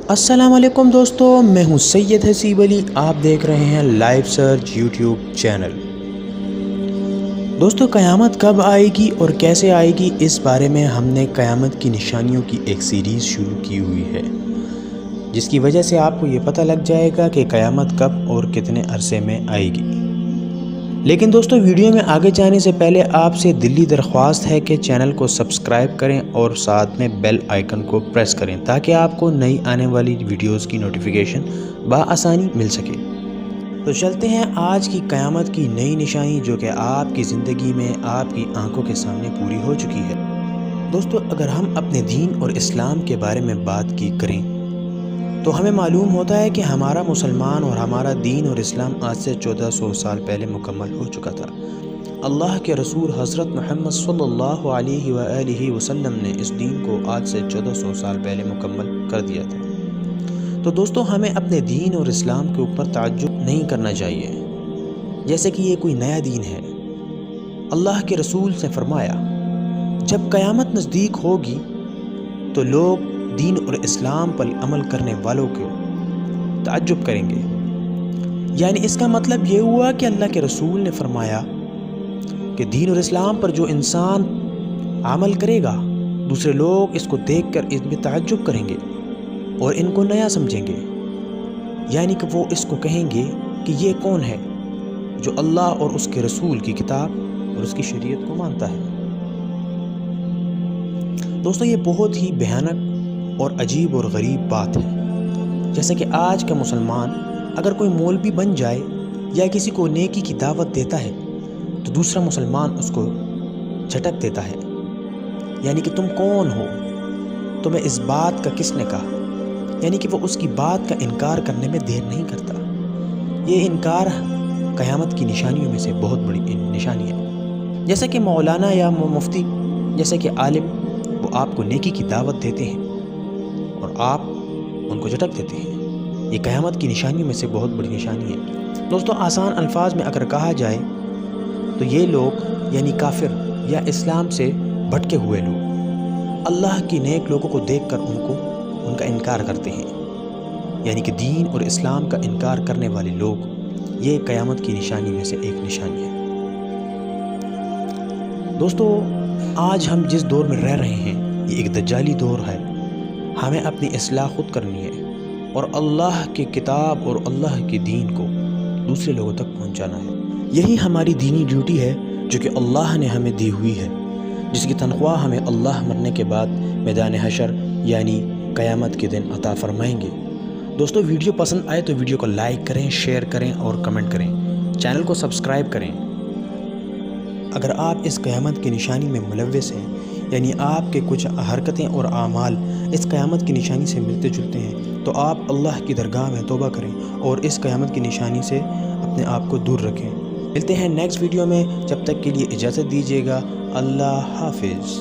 السلام علیکم دوستو، میں ہوں سید حسیب علی، آپ دیکھ رہے ہیں لائیو سرچ یوٹیوب چینل۔ دوستو، قیامت کب آئے گی اور کیسے آئے گی، اس بارے میں ہم نے قیامت کی نشانیوں کی ایک سیریز شروع کی ہوئی ہے، جس کی وجہ سے آپ کو یہ پتہ لگ جائے گا کہ قیامت کب اور کتنے عرصے میں آئے گی۔ لیکن دوستو، ویڈیو میں آگے جانے سے پہلے آپ سے دلی درخواست ہے کہ چینل کو سبسکرائب کریں اور ساتھ میں بیل آئیکن کو پریس کریں تاکہ آپ کو نئی آنے والی ویڈیوز کی نوٹیفیکیشن بآسانی مل سکے۔ تو چلتے ہیں آج کی قیامت کی نئی نشانی، جو کہ آپ کی زندگی میں آپ کی آنکھوں کے سامنے پوری ہو چکی ہے۔ دوستو، اگر ہم اپنے دین اور اسلام کے بارے میں بات کریں تو ہمیں معلوم ہوتا ہے کہ ہمارا مسلمان اور ہمارا دین اور اسلام آج سے 1400 سال پہلے مکمل ہو چکا تھا۔ اللہ کے رسول حضرت محمد صلی اللہ علیہ وآلہ وسلم نے اس دین کو آج سے 1400 سال پہلے مکمل کر دیا تھا۔ تو دوستو، ہمیں اپنے دین اور اسلام کے اوپر تعجب نہیں کرنا چاہیے جیسے کہ یہ کوئی نیا دین ہے۔ اللہ کے رسول سے فرمایا، جب قیامت نزدیک ہوگی تو لوگ دین اور اسلام پر عمل کرنے والوں کو تعجب کریں گے۔ یعنی اس کا مطلب یہ ہوا کہ اللہ کے رسول نے فرمایا کہ دین اور اسلام پر جو انسان عمل کرے گا، دوسرے لوگ اس کو دیکھ کر اس میں تعجب کریں گے اور ان کو نیا سمجھیں گے۔ یعنی کہ وہ اس کو کہیں گے کہ یہ کون ہے جو اللہ اور اس کے رسول کی کتاب اور اس کی شریعت کو مانتا ہے۔ دوستو، یہ بہت ہی بھیانک اور عجیب اور غریب بات ہے، جیسے کہ آج کا مسلمان اگر کوئی مولوی بن جائے یا کسی کو نیکی کی دعوت دیتا ہے تو دوسرا مسلمان اس کو جھٹک دیتا ہے، یعنی کہ تم کون ہو، تمہیں اس بات کا کس نے کہا، یعنی کہ وہ اس کی بات کا انکار کرنے میں دیر نہیں کرتا۔ یہ انکار قیامت کی نشانیوں میں سے بہت بڑی نشانی ہے۔ جیسے کہ مولانا یا مفتی جیسے کہ عالم، وہ آپ کو نیکی کی دعوت دیتے ہیں اور آپ ان کو جھٹک دیتے ہیں۔ یہ قیامت کی نشانیوں میں سے بہت بڑی نشانی ہے۔ دوستو، آسان الفاظ میں اگر کہا جائے تو یہ لوگ یعنی کافر یا اسلام سے بھٹکے ہوئے لوگ اللہ کی نیک لوگوں کو دیکھ کر ان کا انکار کرتے ہیں، یعنی کہ دین اور اسلام کا انکار کرنے والے لوگ، یہ قیامت کی نشانی میں سے ایک نشانی ہے۔ دوستو، آج ہم جس دور میں رہ رہے ہیں یہ ایک دجالی دور ہے۔ ہمیں اپنی اصلاح خود کرنی ہے اور اللہ کی کتاب اور اللہ کے دین کو دوسرے لوگوں تک پہنچانا ہے۔ یہی ہماری دینی ڈیوٹی ہے جو کہ اللہ نے ہمیں دی ہوئی ہے، جس کی تنخواہ ہمیں اللہ مرنے کے بعد میدان حشر یعنی قیامت کے دن عطا فرمائیں گے۔ دوستو، ویڈیو پسند آئے تو ویڈیو کو لائک کریں، شیئر کریں اور کمنٹ کریں، چینل کو سبسکرائب کریں۔ اگر آپ اس قیامت کی نشانی میں ملوث ہیں، یعنی آپ کے کچھ حرکتیں اور اعمال اس قیامت کی نشانی سے ملتے جلتے ہیں، تو آپ اللہ کی درگاہ میں توبہ کریں اور اس قیامت کی نشانی سے اپنے آپ کو دور رکھیں۔ ملتے ہیں نیکسٹ ویڈیو میں، جب تک کے لیے اجازت دیجیے گا۔ اللہ حافظ۔